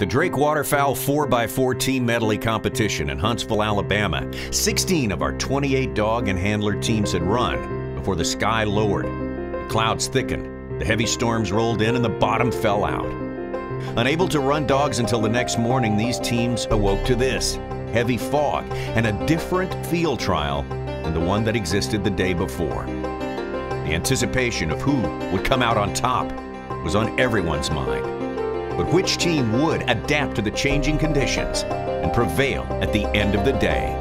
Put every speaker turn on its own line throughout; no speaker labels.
the Drake Waterfowl 4x4 Team Medley competition in Huntsville, Alabama. 16 of our 28 dog and handler teams had run before the sky lowered. The clouds thickened, the heavy storms rolled in, and the bottom fell out. Unable to run dogs until the next morning, these teams awoke to this: heavy fog and a different field trial than the one that existed the day before. The anticipation of who would come out on top was on everyone's mind. But which team would adapt to the changing conditions and prevail at the end of the day?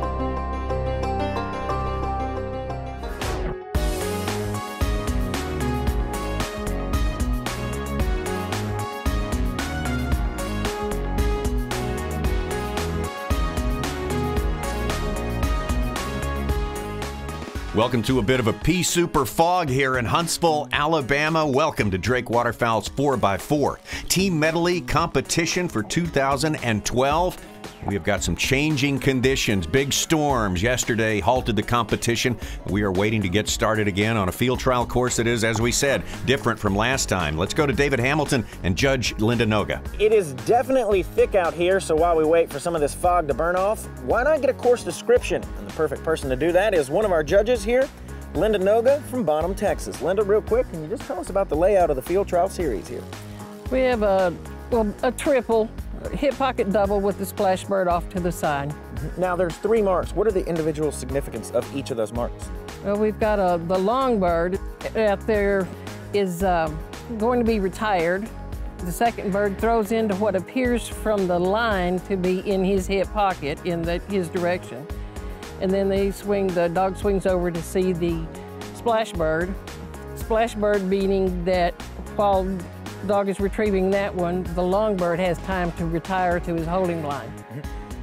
Welcome to a bit of a pea souper fog here in Huntsville, Alabama. Welcome to Drake Waterfowl's 4x4 Team Medley competition for 2012. We have got some changing conditions. Big storms yesterday halted the competition. We are waiting to get started again on a field trial course that is, as we said, different from last time. Let's go to David Hamilton and Judge Linda Noga.
It is definitely thick out here, so while we wait for some of this fog to burn off, why not get a course description? And the perfect person to do that is one of our judges here, Linda Noga from Bonham, Texas. Linda, real quick, can you just tell us about the layout of the field trial series here?
We have a triple, hip pocket double with the splash bird off to the side.
Now there's 3 marks. What are the individual significance of each of those marks?
Well, we've got the long bird out there is going to be retired. The second bird throws into what appears from the line to be in his hip pocket in his direction. And then the dog swings over to see the splash bird. Splash bird meaning that while the dog is retrieving that one, the long bird has time to retire to his holding line.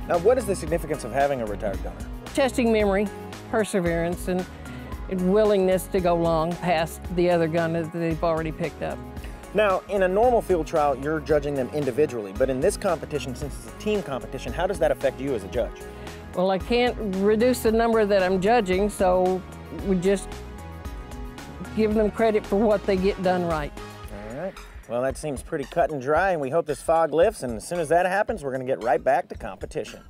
Now, what is the significance of having a retired gunner?
Testing memory, perseverance, and willingness to go long past the other gunner that they've already picked up.
Now, in a normal field trial, you're judging them individually, but in this competition, since it's a team competition, how does that affect you as a judge?
Well, I can't reduce the number that I'm judging, so we just give them credit for what they get done right.
All right. Well, that seems pretty cut and dry, and we hope this fog lifts, and as soon as that happens, we're going to get right back to competition.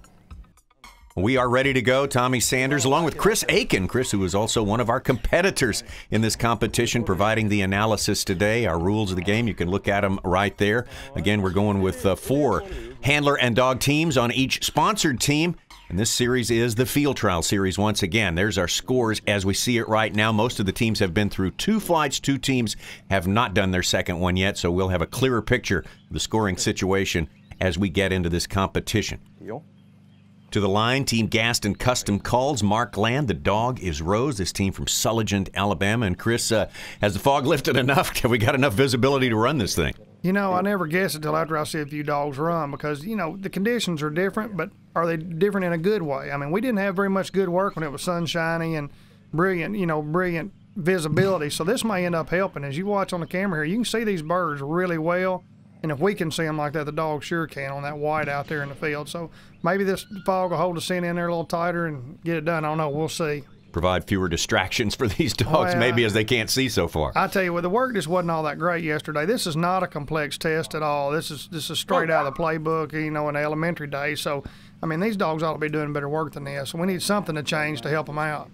We are ready to go. Tommy Sanders, along with Chris Aiken. Chris, who is also one of our competitors in this competition, providing the analysis today. Our rules of the game, you can look at them right there. Again, we're going with 4 handler and dog teams on each sponsored team. And this series is the field trial series once again. There's our scores as we see it right now. Most of the teams have been through 2 flights. 2 teams have not done their second one yet, so we'll have a clearer picture of the scoring situation as we get into this competition. To the line, Team Gaston Custom Calls, Mark Land. The dog is Rose, this team from Sulligent, Alabama. And Chris, has the fog lifted enough? Have we got enough visibility to run this thing?
You know, I never guess until after I see a few dogs run because, you know, the conditions are different, but are they different in a good way? I mean, we didn't have very much good work when it was sunshiny and brilliant, you know, brilliant visibility. So this may end up helping. As you watch on the camera here, you can see these birds really well. And if we can see them like that, the dog sure can on that white out there in the field. So maybe this fog will hold us in there a little tighter and get it done. I don't know. We'll see. Provide fewer distractions for these dogs, maybe, as they can't see so far. I tell you what, the work just wasn't all that great yesterday. This is not a complex test at all. This is straight out of the playbook, you know, in elementary days. So, I mean, these dogs ought to be doing better work than this. So we need something to change to help them out.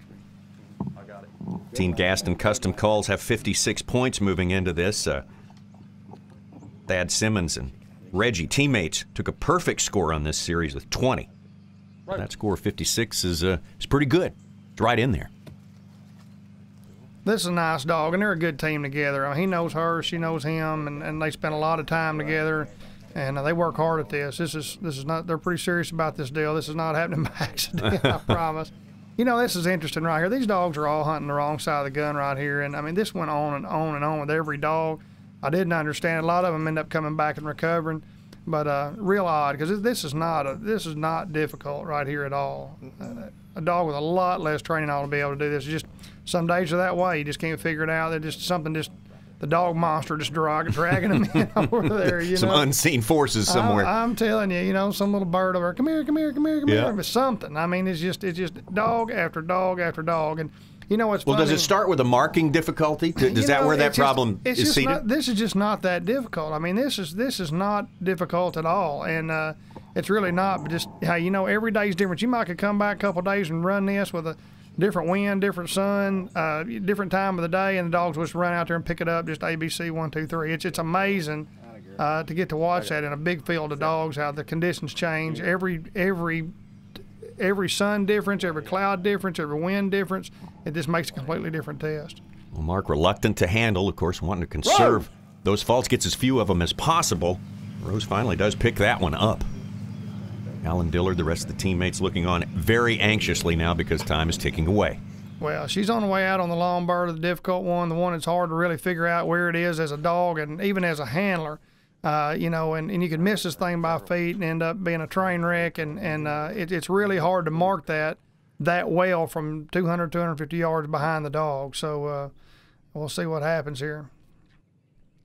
Team Gaston Custom Calls have 56 points moving into this. Thad Simmons and Reggie, teammates, took a perfect score on this series with 20. Right. That score of 56 is pretty good. It's right in there.
This is a nice dog, and they're a good team together. I mean, he knows her, she knows him, and they spend a lot of time together, and they work hard at this. This is not. They're pretty serious about this deal. This is not happening by accident, I promise. You know, this is interesting right here. These dogs are all hunting the wrong side of the gun right here, and I mean, this went on and on and on with every dog. I didn't understand. A lot of them end up coming back and recovering, but real odd because this is not difficult right here at all. A dog with a lot less training ought to be able to do this. It's just some days are that way. You just can't figure it out. They're just the dog monster just dragging them in over there. You
some
know?
Unseen forces somewhere.
I'm telling you, you know, some little bird over there, come here, come here, come here, come here. It's something. I mean, it's just dog after dog after dog. And You know what's funny?
Well, does it start with a marking difficulty? Is that where that problem is seated?
This is just not that difficult. I mean, this is not difficult at all, and it's really not. But just you know, every day's different. You might could come back a couple of days and run this with a different wind, different sun, different time of the day, and the dogs will just run out there and pick it up. Just ABC 1, 2, 3. It's amazing to get to watch that in a big field of dogs. How the conditions change every sun difference, every cloud difference, every wind difference. It just makes a completely different test.
Well, Mark, reluctant to handle, of course, wanting to conserve those faults, gets as few of them as possible. Rose finally does pick that one up. Alan Dillard, the rest of the teammates looking on very anxiously now because time is ticking away.
Well, she's on the way out on the long bird, the difficult one, the one that's hard to really figure out where it is as a dog and even as a handler. You know, and you could miss this thing by feet and end up being a train wreck, and it's really hard to mark that well from 200, 250 yards behind the dog. So we'll see what happens here.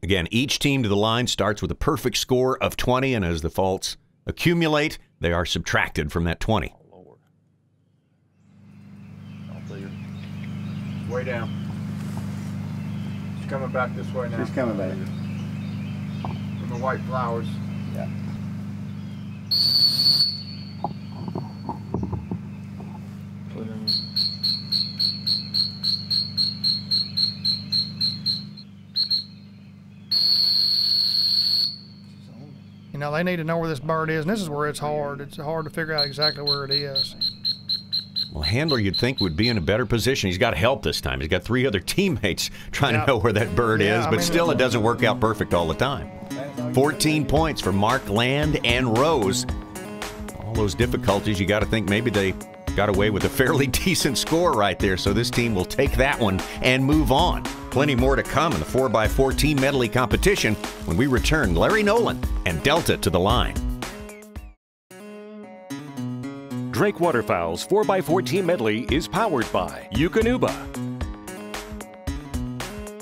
Again, each team to the line starts with a perfect score of 20, and as the faults accumulate, they are subtracted from that 20.
Oh, Lord. I'll tell you. Way down. She's coming back this way now.
She's coming back.
From the white flowers.
Yeah.
You know, they need to know where this bird is, and this is where it's hard. It's hard to figure out exactly where it is.
Well, handler, you'd think, would be in a better position. He's got help this time. He's got 3 other teammates trying to know where that bird is, but still it doesn't work out perfect all the time. 14 points for Mark, Land, and Rose. All those difficulties, you got to think maybe they got away with a fairly decent score right there, so this team will take that one and move on. Plenty more to come in the 4x4 team medley competition when we return Larry Nolan and Delta to the line.
Drake Waterfowl's 4x4 Team Medley is powered by Eukanuba,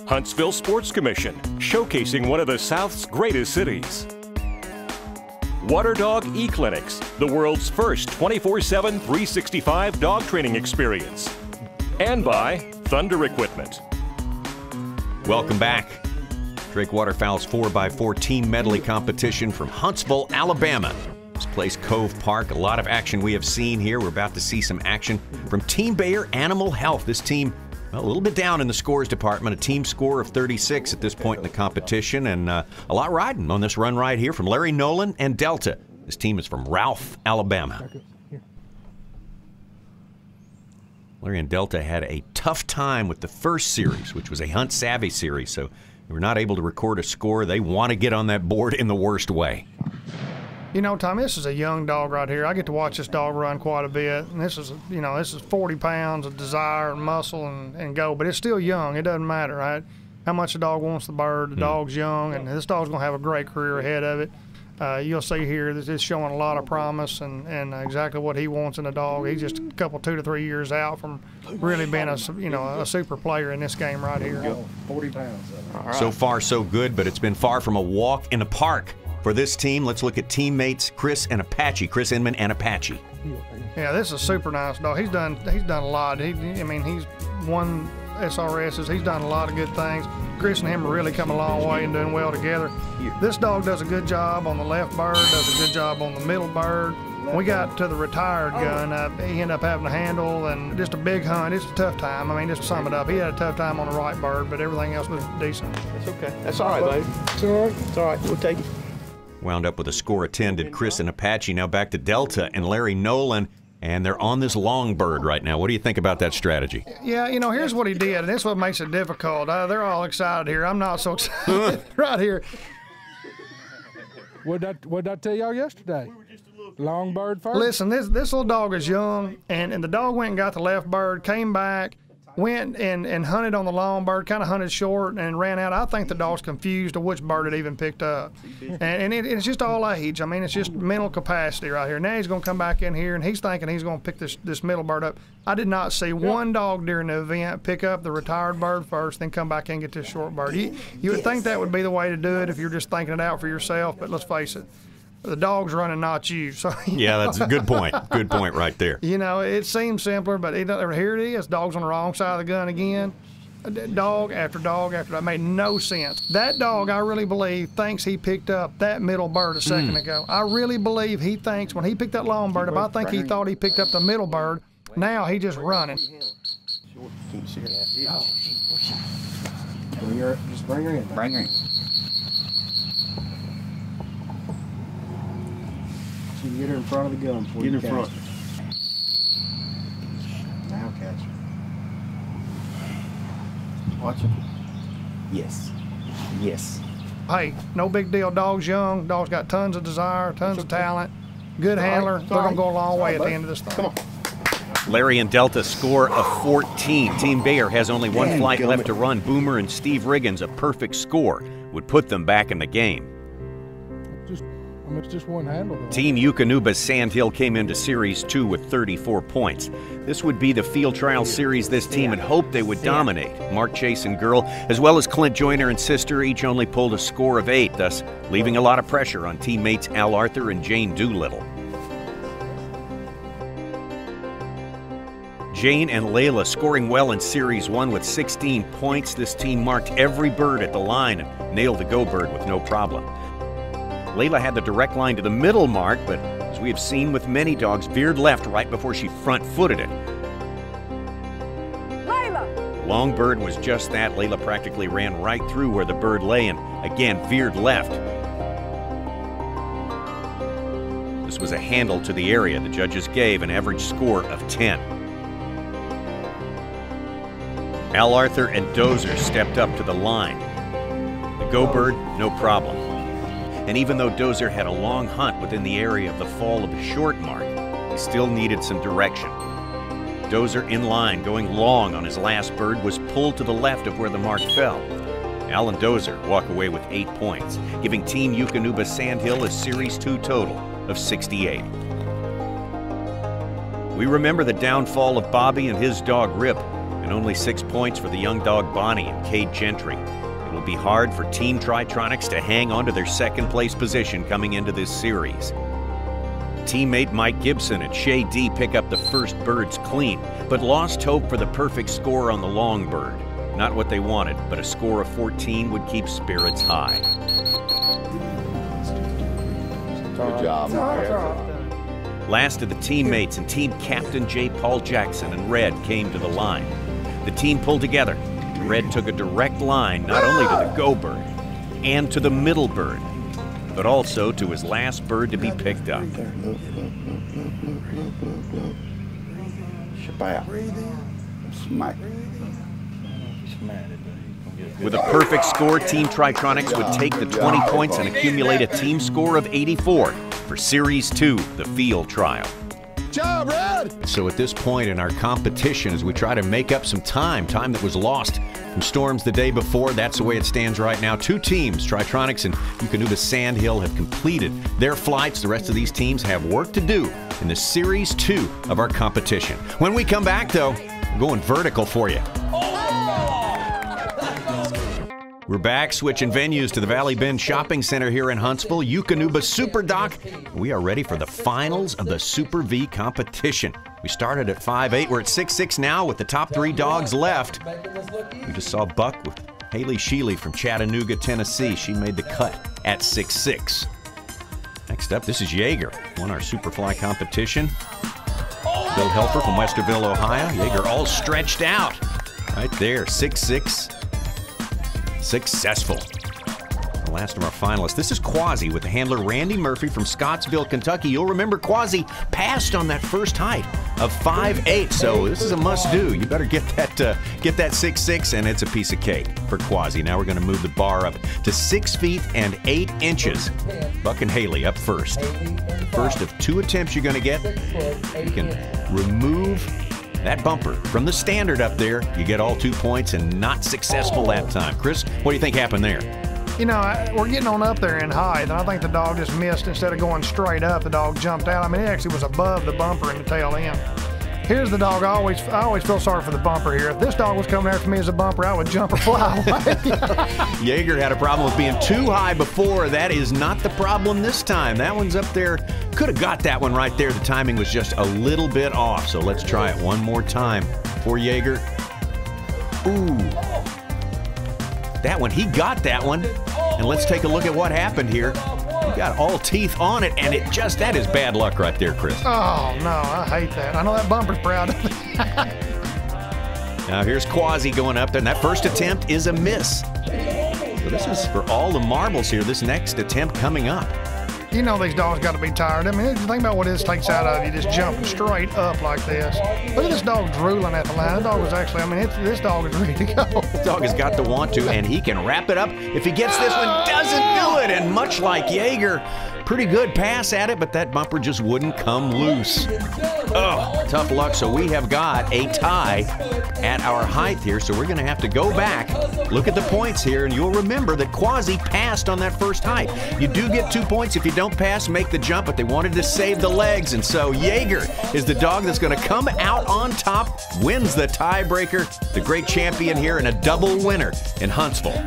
Huntsville Sports Commission, showcasing one of the South's greatest cities, Water Dog E-Clinics, the world's first 24/7, 365 dog training experience, and by Thunder Equipment.
Welcome back. Drake Waterfowl's 4x4 Team Medley competition from Huntsville, Alabama. This place, Cove Park, a lot of action we have seen here. We're about to see some action from Team Bayer Animal Health. This team, well, a little bit down in the scores department, a team score of 36 at this point in the competition, and a lot riding on this run right here from Larry Nolan and Delta. This team is from Ralph, Alabama. Larry and Delta had a tough time with the first series, which was a Hunt Savvy series, so they were not able to record a score. They want to get on that board in the worst way.
You know, Tom, this is a young dog right here. I get to watch this dog run quite a bit, and this is 40 pounds of desire and muscle and go, but it's still young. It doesn't matter, right? How much the dog wants the bird, the dog's young, and this dog's going to have a great career ahead of it. You'll see here that it's showing a lot of promise and exactly what he wants in a dog. He's just a couple, 2 to 3 years out from really being a super player in this game right here.
40 pounds.
Right. So far, so good, but it's been far from a walk in the park for this team. Let's look at teammates Chris and Apache, Chris Inman and Apache.
Yeah, this is a super nice dog. He's done a lot. He's won SRSs. He's done a lot of good things. Chris and him have really come a long way and doing well together. This dog does a good job on the left bird, does a good job on the middle bird. When we got to the retired gun, he ended up having to handle, and just a big hunt. It's a tough time. I mean, just to sum it up, he had a tough time on the right bird, but everything else was decent.
That's okay. That's all right, buddy. It's all right. It's all right. We'll take it.
Wound up with a score of 10 did Chris and Apache. Now back to Delta and Larry Nolan, and they're on this long bird right now. What do you think about that strategy?
Yeah, here's what he did, and this is what makes it difficult. They're all excited here. I'm not so excited right here.
What did I tell y'all yesterday? Long bird first?
Listen, this little dog is young, and the dog went and got the left bird, came back, went and hunted on the long bird, kind of hunted short and ran out. I think the dog's confused of which bird it even picked up. And it's just all age. I mean, it's just mental capacity right here. Now he's going to come back in here, and he's thinking he's going to pick this middle bird up. I did not see one dog during the event pick up the retired bird first, then come back and get this short bird. You would think that would be the way to do it if you're just thinking it out for yourself, but let's face it. The dog's running, not you. So
yeah, that's a good point. Good point right there.
You know, it seems simpler, but here it is. Dog's on the wrong side of the gun again. Dog after dog after dog. Made no sense. That dog, I really believe, thinks he picked up that middle bird a second ago. I really believe he thinks when he picked that long bird, if I think he thought he picked up the middle bird, now he just running.
Just bring her in. Bring her in. So you get her in front of the gun before you catch her. Get in front. Now catch her. Watch her. Yes. Yes.
Hey, no big deal. Dog's young. Dog's got tons of desire, tons of talent. Good handler. They're going to go a long way at the end of this thing.
Come on.
Larry and Delta score of 14. Team Bayer has only one flight left to run. Boomer and Steve Riggins, a perfect score would put them back in the game.
It's just one handle.
Team Eukanuba Sandhill came into Series 2 with 34 points. This would be the field trial series this team had hoped they would dominate. Mark Chase and Girl, as well as Clint Joyner and sister, each only pulled a score of 8, thus leaving a lot of pressure on teammates Al Arthur and Jane Doolittle. Jane and Layla scoring well in Series 1 with 16 points. This team marked every bird at the line and nailed the go bird with no problem. Layla had the direct line to the middle mark, but as we have seen with many dogs, veered left right before she front-footed it.
Layla!
Long bird was just that. Layla practically ran right through where the bird lay and again veered left. This was a handle to the area. The judges gave an average score of 10. Al Arthur and Dozer stepped up to the line. The go bird, no problem. And even though Dozer had a long hunt within the area of the fall of the short mark, he still needed some direction. Dozer in line, going long on his last bird, was pulled to the left of where the mark fell. Al and Dozer walk away with 8 points, giving Team Eukanuba Sandhill a Series 2 total of 68. We remember the downfall of Bobby and his dog Rip, and only 6 points for the young dog Bonnie and Cade Gentry. It will be hard for Team Tritronics to hang on to their second place position coming into this series. Teammate Mike Gibson and Shay D pick up the first birds clean, but lost hope for the perfect score on the long bird. Not what they wanted, but a score of 14 would keep spirits high.
Good job.
Last of the teammates and team captain J. Paul Jackson and Red came to the line. The team pulled together. Red took a direct line not only to the go bird and to the middle bird, but also to his last bird to be picked up. With a perfect score, Team Tritronics would take the 20 points and accumulate a team score of 84 for Series 2, the field trial.
Job, Red!
So at this point in our competition, as we try to make up some time that was lost from storms the day before, that's the way it stands right now. 2 teams, Tritronics and Eukanuba Sandhill, have completed their flights. The rest of these teams have work to do in the Series 2 of our competition. When we come back, though, we're going vertical for you. We're back, switching venues to the Valley Bend Shopping Center here in Huntsville, Eukanuba Super Doc. We are ready for the finals of the Super V competition. We started at 5'8". We're at 6'6" now with the top 3 dogs left. We just saw Buck with Haley Sheely from Chattanooga, Tennessee. She made the cut at 6'6". Next up, this is Jaeger, won our Superfly competition. Bill Helfer from Westerville, Ohio. Jaeger all stretched out. Right there, 6'6". Successful. The last of our finalists. This is Quasi with the handler Randy Murphy from Scottsville, Kentucky. You'll remember Quasi passed on that first height of 5'8", so this is a must-do. You better get that 6'6", and it's a piece of cake for Quasi. Now we're going to move the bar up to 6 feet and 8 inches. Buck and Haley up first. First of 2 attempts you're going to get. You can remove that bumper from the standard up there. You get all 2 points and not successful that time. Chris, what do you think happened there?
You know, we're getting on up there in height, and I think the dog just missed. Instead of going straight up, the dog jumped out. I mean, it actually was above the bumper and the tail end. Here's the dog. I always feel sorry for the bumper here. If this dog was coming after me as a bumper, I would jump or fly away.
Jaeger had a problem with being too high before. That is not the problem this time. That one's up there. Could have got that one right there. The timing was just a little bit off. So let's try it one more time for Jaeger. Ooh. That one, he got that one. And let's take a look at what happened here. He got all teeth on it, and that is bad luck right there, Chris.
Oh, no, I hate that. I know that bumper's proud of me.
Now here's Quasi going up, and that first attempt is a miss. So this is for all the marbles here, this next attempt coming up.
You know these dogs got to be tired. I mean, think about what this takes out of you, just jumping straight up like this. Look at this dog drooling at the line. That dog was actually, I mean, this dog is ready to go.
This dog has got to want to, and he can wrap it up. If he gets this one, doesn't do it. And much like Jaeger, pretty good pass at it, but that bumper just wouldn't come loose. Oh, tough luck. So we have got a tie at our height here, so we're going to have to go back, look at the points here, and you'll remember that Quasi passed on that first height. You do get 2 points if you don't pass, make the jump, but they wanted to save the legs, and so Jaeger is the dog that's going to come out on top, wins the tiebreaker, the great champion here, and a double winner in Huntsville.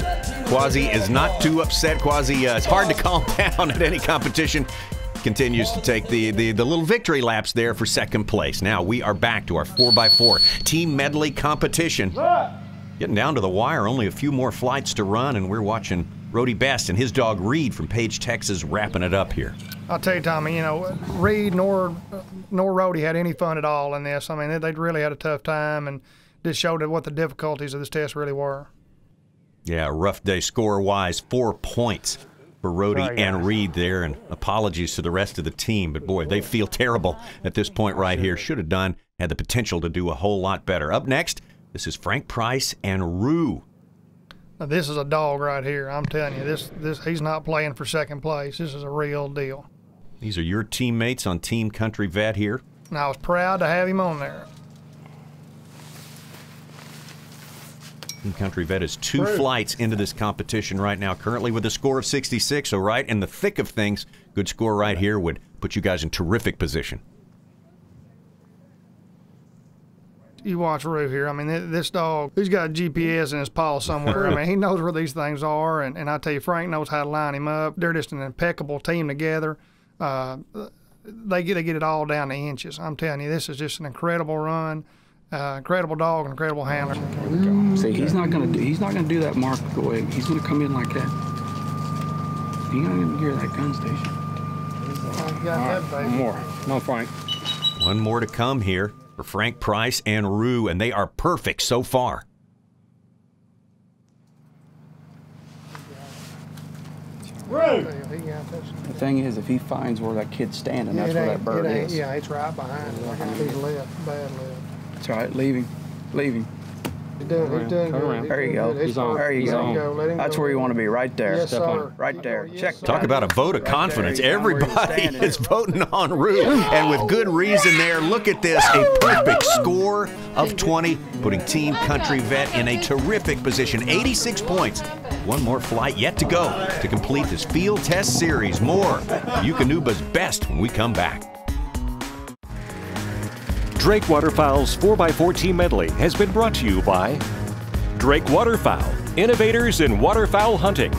Quasi is not too upset. Quasi, it's hard to calm down at any competition. Continues to take the little victory laps there for second place. Now we are back to our 4x4 team medley competition. Getting down to the wire, only a few more flights to run, and we're watching Rody Best and his dog Reed from Page, Texas, wrapping it up here.
I'll tell you, Tommy, you know, Reed nor Rody had any fun at all in this. I mean, they really had a tough time, and just showed what the difficulties of this test really were.
Yeah, rough day score-wise, 4 points for Rody and Reed there, and apologies to the rest of the team, but boy, they feel terrible at this point right here. Should have had the potential to do a whole lot better. Up next, this is Frank Price and Rue.
Now, this is a dog right here. I'm telling you, he's not playing for second place. This is a real deal.
These are your teammates on Team Country Vet here.
And I was proud to have him on there.
Team Country Vet is 2 flights into this competition right now, currently with a score of 66. So right in the thick of things, good score right here would put you guys in terrific position.
You watch Rue here. I mean, this dog, he's got a GPS in his paw somewhere. I mean, he knows where these things are, and I tell you, Frank knows how to line him up. They're just an impeccable team together. They get it all down to inches. I'm telling you, this is just an incredible run. Incredible dog and incredible handler.
See, he's not gonna do that mark away. He's gonna come in like that. He's not gonna hear that gun station.
One more. No, Frank.
One more to come here for Frank Price and Rue, and they are perfect so far.
The thing is, if he finds where that kid's standing, that's where that bird is.
Yeah, it's right behind him. He's left, bad left.
That's right, leave him. Leave him.
He's doing good.
There you go. There you go. That's where you want to be, right there.
Yes, sir.
Right there. Check.
Talk about a vote of confidence. Everybody is voting on Rue, and with good reason there. Look at this, a perfect score of 20, putting Team Country Vet in a terrific position. 86 points. One more flight yet to go to complete this field test series. More Eukanuba's best when we come back.
Drake Waterfowl's 4x4 Team Medley has been brought to you by Drake Waterfowl, innovators in waterfowl hunting.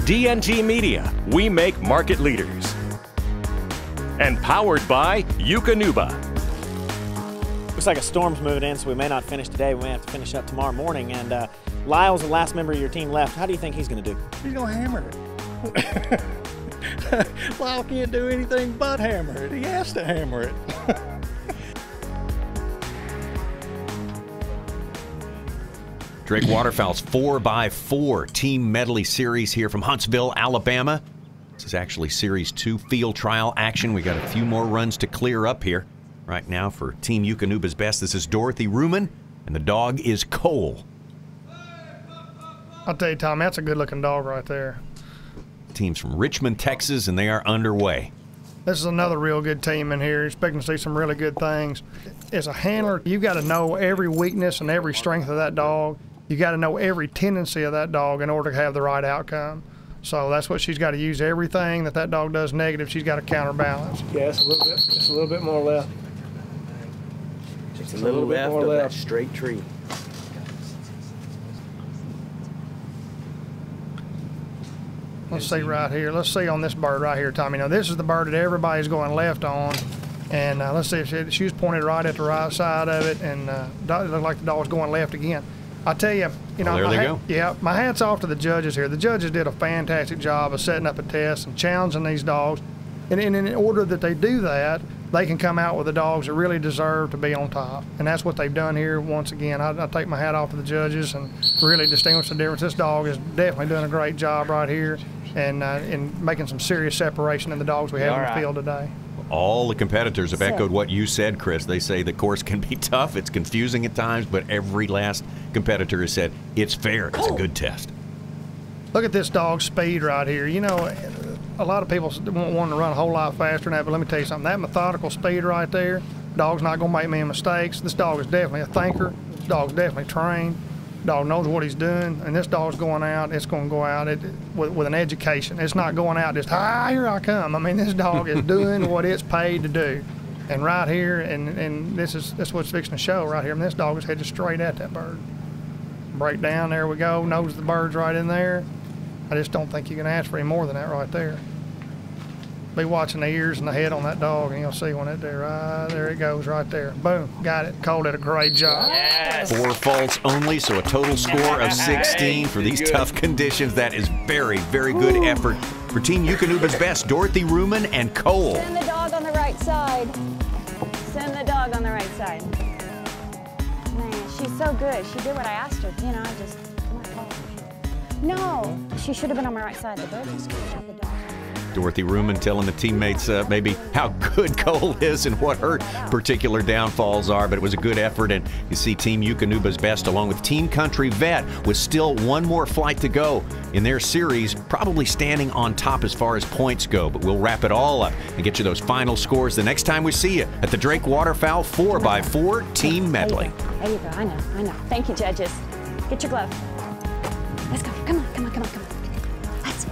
DNT Media, we make market leaders. And powered by Eukanuba.
Looks like a storm's moving in, so we may not finish today. We may have to finish up tomorrow morning. And Lyle's the last member of your team left. How do you think he's going to do?
He's going to hammer it. Lyle can't do anything but hammer it. He has to hammer it.
Drake Waterfowl's 4x4 Team Medley series here from Huntsville, Alabama. This is actually Series 2 field trial action. We got a few more runs to clear up here. Right now for Team Eukanuba's best, this is Dorothy Ruman, and the dog is Cole.
I'll tell you, Tom, that's a good-looking dog right there.
Teams from Richmond, Texas, and they are underway.
This is another real good team in here. Expecting to see some really good things. As a handler, you got to know every weakness and every strength of that dog. You got to know every tendency of that dog in order to have the right outcome. So that's what she's got to use. Everything that dog does negative, she's got to counterbalance.
Yeah, it's a little bit more left.
It's a little left of that straight tree.
Let's see right here. Let's see on this bird right here, Tommy. Now, this is the bird that everybody's going left on. And let's see if she was pointed right at the right side of it, and it looked like the dog was going left again. I tell you,
there they go.
Yeah, my hat's off to the judges here. The judges did a fantastic job of setting up a test and challenging these dogs. And in order that they do that, they can come out with the dogs that really deserve to be on top. And that's what they've done here once again. I take my hat off to the judges and really distinguish the difference. This dog is definitely doing a great job right here and in making some serious separation in the dogs we have in the field today.
All the competitors have echoed what you said, Chris. They say the course can be tough, it's confusing at times, but every last competitor has said it's fair, it's a good test.
Look at this dog's speed right here. You know, a lot of people want to run a whole lot faster than that, but let me tell you something. That methodical speed right there, dog's not going to make many mistakes. This dog is definitely a thinker. This dog's definitely trained. Dog knows what he's doing, and this dog's going out. It's going to go out with an education. It's not going out just, here I come. I mean, this dog is doing what it's paid to do. And right here, and that's what it's fixing to show right here. I mean, this dog is headed straight at that bird. Break down, there we go. Knows the bird's right in there. I just don't think you can ask for any more than that right there. Be watching the ears and the head on that dog, and you'll see when it there it goes right there. Boom, got it. Called it a great job.
Yes.
4 faults only, so a total score of 16 for these tough conditions. That is very, very good effort for Team Eukanuba's best, Dorothy Ruman and Cole.
Send the dog on the right side. Send the dog on the right side. Man, she's so good. She did what I asked her. You know, I just, no, she should have been on my right side. The bird just got the dog.
Dorothy Ruman telling the teammates maybe how good Cole is and what her particular downfalls are, but it was a good effort, and you see Team Eukanuba's best along with Team Country Vet with still one more flight to go in their series, probably standing on top as far as points go, but we'll wrap it all up and get you those final scores the next time we see you at the Drake Waterfowl 4x4 Team Medley.
There you go. I know. Thank you, judges. Get your glove. Let's go. Come on. Let's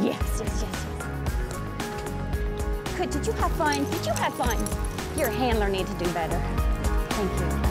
Yes. Good. Did you have fun? Your handler needs to do better. Thank you.